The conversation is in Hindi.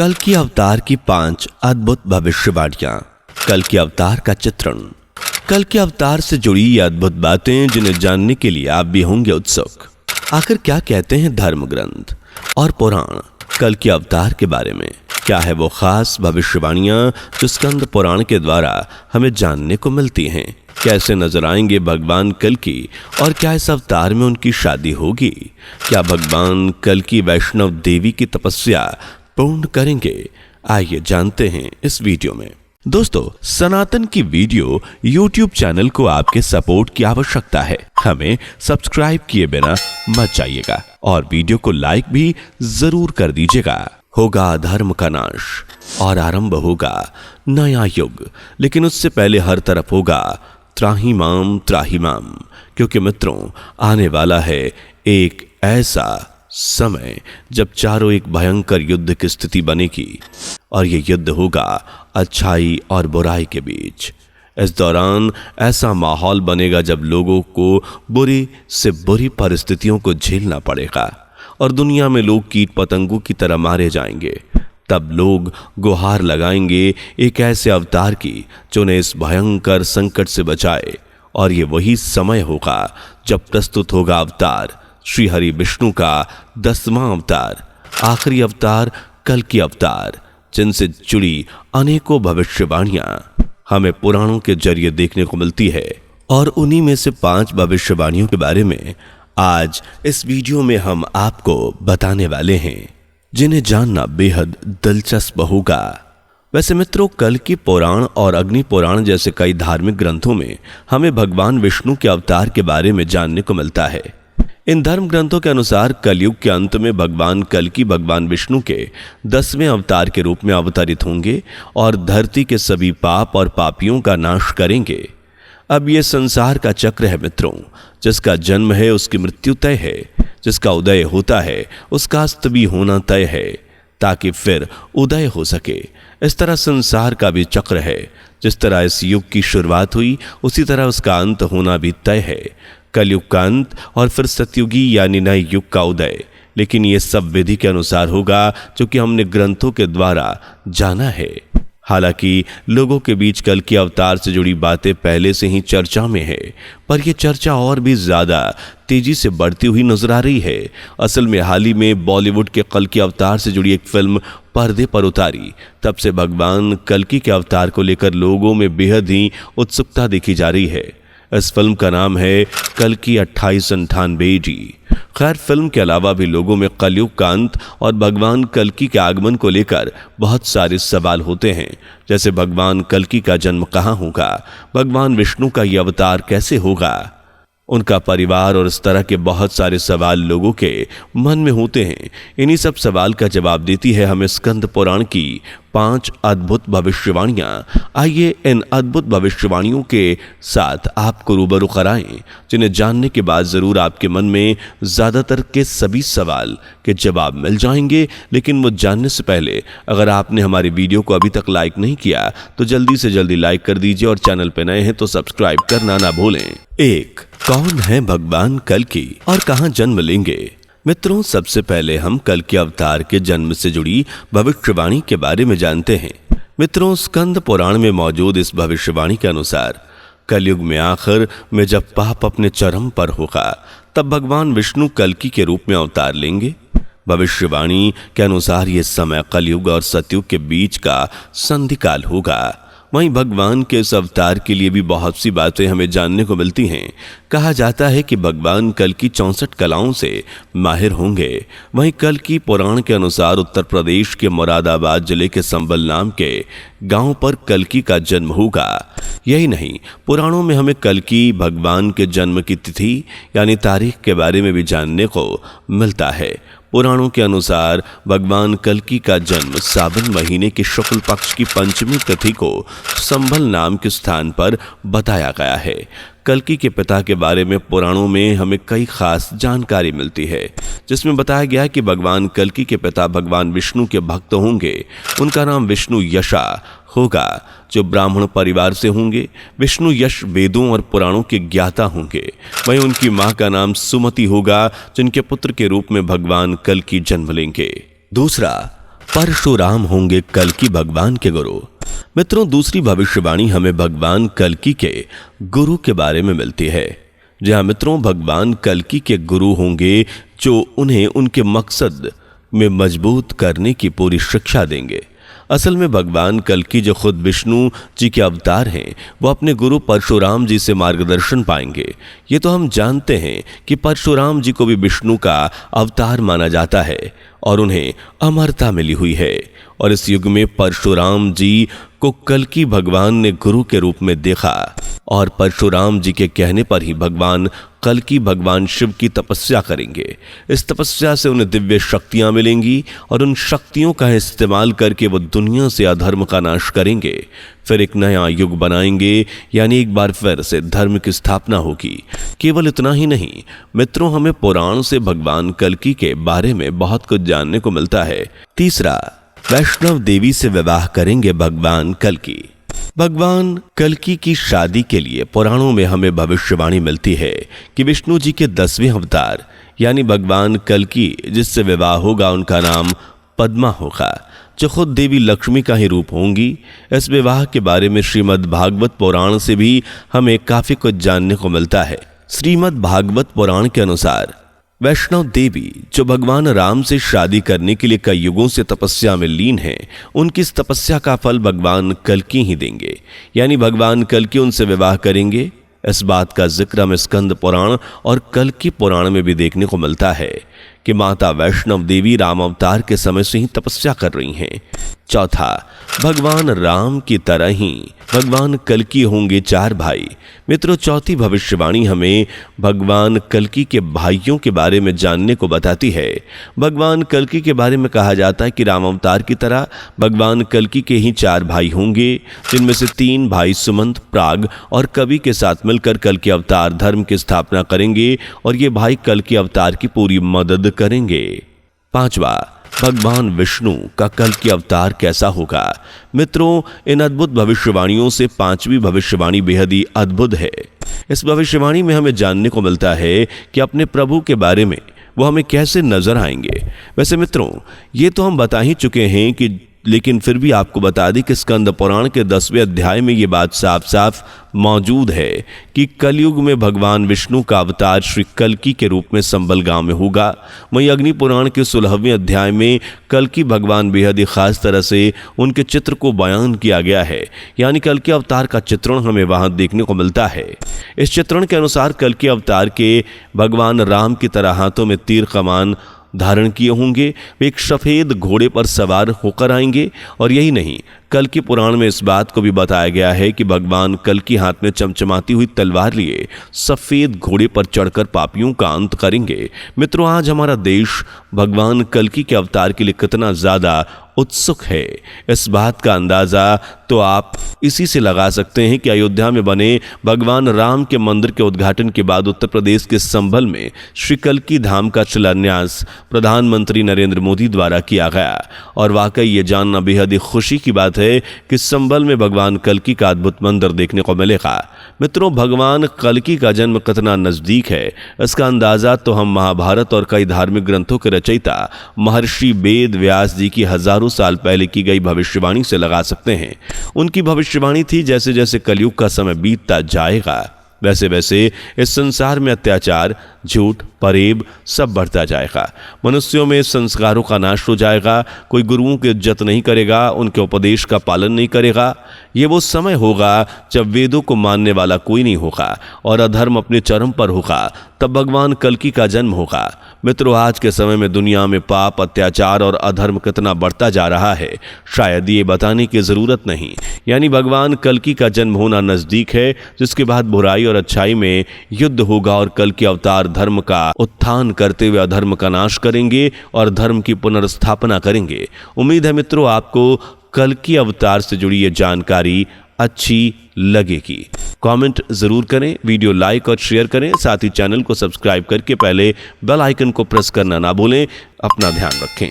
कल की अवतार की 5 अद्भुत भविष्यवाणियां। कल के अवतार का चित्रण। कल के अवतार से जुड़ी ये अद्भुत बातें जिन्हें जानने के लिए आप भी होंगे उत्सुक। आखिर क्या कहते हैं धर्म ग्रंथ और पुराण कल के अवतार के बारे में? क्या है वो खास भविष्यवाणियां जो स्कंद पुराण के द्वारा हमें जानने को मिलती हैं? कैसे नजर आएंगे भगवान कल की और क्या इस अवतार में उनकी शादी होगी? क्या भगवान कल की वैष्णव देवी की तपस्या पूर्ण करेंगे? आइए जानते हैं इस वीडियो में। दोस्तों, सनातन की वीडियो YouTube चैनल को आपके सपोर्ट की आवश्यकता है। हमें सब्सक्राइब किए बिना मत जाइएगा और वीडियो को लाइक भी जरूर कर दीजिएगा। होगा धर्म का नाश और आरंभ होगा नया युग, लेकिन उससे पहले हर तरफ होगा त्राहिमाम त्राहिमाम, क्योंकि मित्रों आने वाला है एक ऐसा समय जब चारों एक भयंकर युद्ध की स्थिति बनेगी और ये युद्ध होगा अच्छाई और बुराई के बीच। इस दौरान ऐसा माहौल बनेगा जब लोगों को बुरी से बुरी परिस्थितियों को झेलना पड़ेगा और दुनिया में लोग कीट पतंगों की तरह मारे जाएंगे। तब लोग गुहार लगाएंगे एक ऐसे अवतार की जो उन्हें इस भयंकर संकट से बचाए, और ये वही समय होगा जब प्रस्तुत होगा अवतार श्री हरि विष्णु का 10वां अवतार, आखिरी अवतार कल की अवतार, जिनसे जुड़ी अनेकों भविष्यवाणियां हमें पुराणों के जरिए देखने को मिलती है। और उन्हीं में से 5 भविष्यवाणियों के बारे में आज इस वीडियो में हम आपको बताने वाले हैं, जिन्हें जानना बेहद दिलचस्प होगा। वैसे मित्रों, कल की पुराण और अग्नि पुराण जैसे कई धार्मिक ग्रंथों में हमें भगवान विष्णु के अवतार के बारे में जानने को मिलता है। इन धर्म ग्रंथों के अनुसार कलयुग के अंत में भगवान कल की भगवान विष्णु के 10वें अवतार के रूप में अवतरित होंगे और धरती के सभी पाप और पापियों का नाश करेंगे। अब ये संसार का चक्र है मित्रों, जिसका जन्म है उसकी मृत्यु तय है, जिसका उदय होता है उसका अस्त भी होना तय है, ताकि फिर उदय हो सके। इस तरह संसार का भी चक्र है। जिस तरह इस युग की शुरुआत हुई उसी तरह उसका अंत होना भी तय है। कलयुग का अंत और फिर सतयुगी यानी नए युग का उदय। लेकिन ये सब विधि के अनुसार होगा जो कि हमने ग्रंथों के द्वारा जाना है। हालांकि लोगों के बीच कल के अवतार से जुड़ी बातें पहले से ही चर्चा में है, पर यह चर्चा और भी ज्यादा तेजी से बढ़ती हुई नजर आ रही है। असल में हाल ही में बॉलीवुड के कल के अवतार से जुड़ी एक फिल्म पर्दे पर उतारी। तब से भगवान कल्कि के अवतार को लेकर लोगों में बेहद ही उत्सुकता देखी जा रही है। इस फिल्म का नाम है कल्कि 2898 जी। खैर, फिल्म के अलावा भी लोगों में कलयुग का अंत और भगवान कल्कि के आगमन को लेकर बहुत सारे सवाल होते हैं, जैसे भगवान कल्कि का जन्म कहाँ होगा, भगवान विष्णु का ये अवतार कैसे होगा, उनका परिवार और इस तरह के बहुत सारे सवाल लोगों के मन में होते हैं। इन्हीं सब सवाल का जवाब देती है हमें स्कंद पुराण की 5 अद्भुत भविष्यवाणियां। आइए इन अद्भुत भविष्यवाणियों के साथ आपको रूबरू कराएं, जिन्हें जानने के बाद जरूर आपके मन में ज्यादातर के सभी सवाल के जवाब मिल जाएंगे। लेकिन वो जानने से पहले अगर आपने हमारी वीडियो को अभी तक लाइक नहीं किया तो जल्दी से जल्दी लाइक कर दीजिए और चैनल पर नए हैं तो सब्सक्राइब करना ना भूलें। 1. कौन है भगवान कल्कि और कहां जन्म लेंगे? मित्रों, सबसे पहले हम कल के अवतार के जन्म से जुड़ी भविष्यवाणी के बारे में जानते हैं। मित्रों, स्कंद पुराण में मौजूद इस भविष्यवाणी के अनुसार कलयुग में आखिर में जब पाप अपने चरम पर होगा तब भगवान विष्णु कल्कि के रूप में अवतार लेंगे। भविष्यवाणी के अनुसार यह समय कलयुग और सतयुग के बीच का संधिकाल होगा। वहीं भगवान के इस अवतार के लिए भी बहुत सी बातें हमें जानने को मिलती हैं। कहा जाता है कि भगवान कल्कि 64 कलाओं से माहिर होंगे। वहीं कल्कि पुराण के अनुसार उत्तर प्रदेश के मुरादाबाद जिले के संबल नाम के गांव पर कल्कि का जन्म होगा। यही नहीं, पुराणों में हमें कल्कि भगवान के जन्म की तिथि यानी तारीख के बारे में भी जानने को मिलता है। पुराणों के अनुसार भगवान कल्कि का जन्म सावन महीने के शुक्ल पक्ष की पंचमी तिथि को संबल नाम के स्थान पर बताया गया है। कल्कि के पिता के बारे में पुराणों में हमें कई खास जानकारी मिलती है, जिसमें बताया गया कि भगवान कल्कि के पिता भगवान विष्णु के भक्त होंगे। उनका नाम विष्णु यशा होगा, जो ब्राह्मण परिवार से होंगे। विष्णु यश वेदों और पुराणों के ज्ञाता होंगे। वहीं उनकी मां का नाम सुमति होगा, जिनके पुत्र के रूप में भगवान कल्कि जन्म लेंगे। दूसरा, परशुराम होंगे कल्कि भगवान के गुरु। मित्रों, दूसरी भविष्यवाणी हमें भगवान कल्कि के गुरु के बारे में मिलती है। जहां मित्रों, भगवान कल्कि के गुरु होंगे जो उन्हें उनके मकसद में मजबूत करने की पूरी शिक्षा देंगे। असल में भगवान कल्कि जो खुद विष्णु जी के अवतार हैं, वो अपने गुरु परशुराम जी से मार्गदर्शन पाएंगे। ये तो हम जानते हैं कि परशुराम जी को भी विष्णु का अवतार माना जाता है और उन्हें अमरता मिली हुई है। और इस युग में परशुराम जी को कल्कि भगवान ने गुरु के रूप में देखा और परशुराम जी के कहने पर ही भगवान कल्कि भगवान शिव की तपस्या करेंगे। इस तपस्या से उन्हें दिव्य शक्तियां मिलेंगी और उन शक्तियों का इस्तेमाल करके वो दुनिया से अधर्म का नाश करेंगे, फिर एक नया युग बनाएंगे, यानी एक बार फिर से धर्म की स्थापना होगी। केवल इतना ही नहीं मित्रों, हमें पुराण से भगवान कल्कि के बारे में बहुत कुछ जानने को मिलता है। तीसरा, वैष्णव देवी से विवाह करेंगे भगवान कल्कि। भगवान कल्कि की शादी के लिए पुराणों में हमें भविष्यवाणी मिलती है कि विष्णु जी के 10वें अवतार यानी भगवान कल्कि जिससे विवाह होगा उनका नाम पद्मा होगा, जो खुद देवी लक्ष्मी का ही रूप होंगी। इस विवाह के बारे में श्रीमद् भागवत पुराण से भी हमें काफी कुछ जानने को मिलता है। श्रीमद् भागवत पुराण के अनुसार वैष्णव देवी जो भगवान राम से शादी करने के लिए कई युगों से तपस्या में लीन हैं, उनकी इस तपस्या का फल भगवान कल्कि ही देंगे, यानी भगवान कल्कि उनसे विवाह करेंगे। इस बात का जिक्र हमें स्कंद पुराण और कल्कि पुराण में भी देखने को मिलता है कि माता वैष्णव देवी राम अवतार के समय से ही तपस्या कर रही हैं। चौथा, भगवान राम की तरह ही भगवान कल्कि होंगे 4 भाई। मित्रों, चौथी भविष्यवाणी हमें भगवान कल्कि के भाइयों के बारे में जानने को बताती है। भगवान कल्कि के बारे में कहा जाता है कि राम अवतार की तरह भगवान कल्कि के ही 4 भाई होंगे, जिनमें से 3 भाई सुमंत, प्राग और कवि के साथ मिलकर कल्कि अवतार धर्म की स्थापना करेंगे और ये भाई कल्कि अवतार की पूरी मदद करेंगे। पांचवा, भगवान विष्णु का कल्कि अवतार कैसा होगा। मित्रों, इन अद्भुत भविष्यवाणियों से 5वीं भविष्यवाणी बेहद ही अद्भुत है। इस भविष्यवाणी में हमें जानने को मिलता है कि अपने प्रभु के बारे में वो हमें कैसे नजर आएंगे। वैसे मित्रों, ये तो हम बता ही चुके हैं कि लेकिन फिर भी आपको बता दें कि स्कंद पुराण के 10वें अध्याय में ये बात साफ साफ मौजूद है कि कलयुग में भगवान विष्णु का अवतार श्री कल्कि के रूप में संबल गांव में होगा। वहीं अग्नि पुराण के 16वें अध्याय में कल्कि भगवान बेहद ही खास तरह से उनके चित्र को बयान किया गया है, यानी कल्कि अवतार का चित्रण हमें वहां देखने को मिलता है। इस चित्रण के अनुसार कल्कि अवतार के भगवान राम की तरह हाथों में तीर कमान धारण किए होंगे। वे एक सफेद घोड़े पर सवार होकर आएंगे और यही नहीं, कल्कि पुराण में इस बात को भी बताया गया है कि भगवान कल्कि हाथ में चमचमाती हुई तलवार लिए सफेद घोड़े पर चढ़कर पापियों का अंत करेंगे। मित्रों, आज हमारा देश भगवान कल्कि के अवतार के लिए कितना ज्यादा उत्सुक है, इस बात का अंदाजा तो आप इसी से लगा सकते हैं कि अयोध्या में बने भगवान राम के मंदिर के उद्घाटन के बाद उत्तर प्रदेश के संभल में श्री कल्कि धाम का शिलान्यास प्रधानमंत्री नरेंद्र मोदी द्वारा किया गया। और वाकई ये जानना बेहद ही खुशी की बात है कि संभल में भगवान कल्कि का अद्भुत मंदिर देखने को मिलेगा। मित्रों, भगवान कल्कि का जन्म कितना नजदीक है, इसका अंदाजा तो हम महाभारत और कई धार्मिक ग्रंथों के रचयिता महर्षि वेद व्यास जी की हजारों साल पहले की गई भविष्यवाणी से लगा सकते हैं। उनकी भविष्यवाणी थी जैसे जैसे कलयुग का समय बीतता जाएगा वैसे वैसे इस संसार में अत्याचार, झूठ, फरेब सब बढ़ता जाएगा। मनुष्यों में संस्कारों का नाश हो जाएगा। कोई गुरुओं की इज्जत नहीं करेगा, उनके उपदेश का पालन नहीं करेगा। ये वो समय होगा जब वेदों को मानने वाला कोई नहीं होगा और अधर्म अपने चरम पर होगा। तब भगवान कल्कि का जन्म होगा। मित्रों, आज के समय में दुनिया में पाप, अत्याचार और अधर्म कितना बढ़ता जा रहा है, शायद ये बताने की जरूरत नहीं। यानी भगवान कल्कि का जन्म होना नजदीक है, जिसके बाद बुराई और अच्छाई में युद्ध होगा और कल्कि अवतार धर्म का उत्थान करते हुए अधर्म का नाश करेंगे और धर्म की पुनर्स्थापना करेंगे। उम्मीद है मित्रों आपको कल्कि अवतार से जुड़ी ये जानकारी अच्छी लगेगी। कमेंट जरूर करें, वीडियो लाइक और शेयर करें, साथ ही चैनल को सब्सक्राइब करके पहले बेल आइकन को प्रेस करना ना भूलें। अपना ध्यान रखें।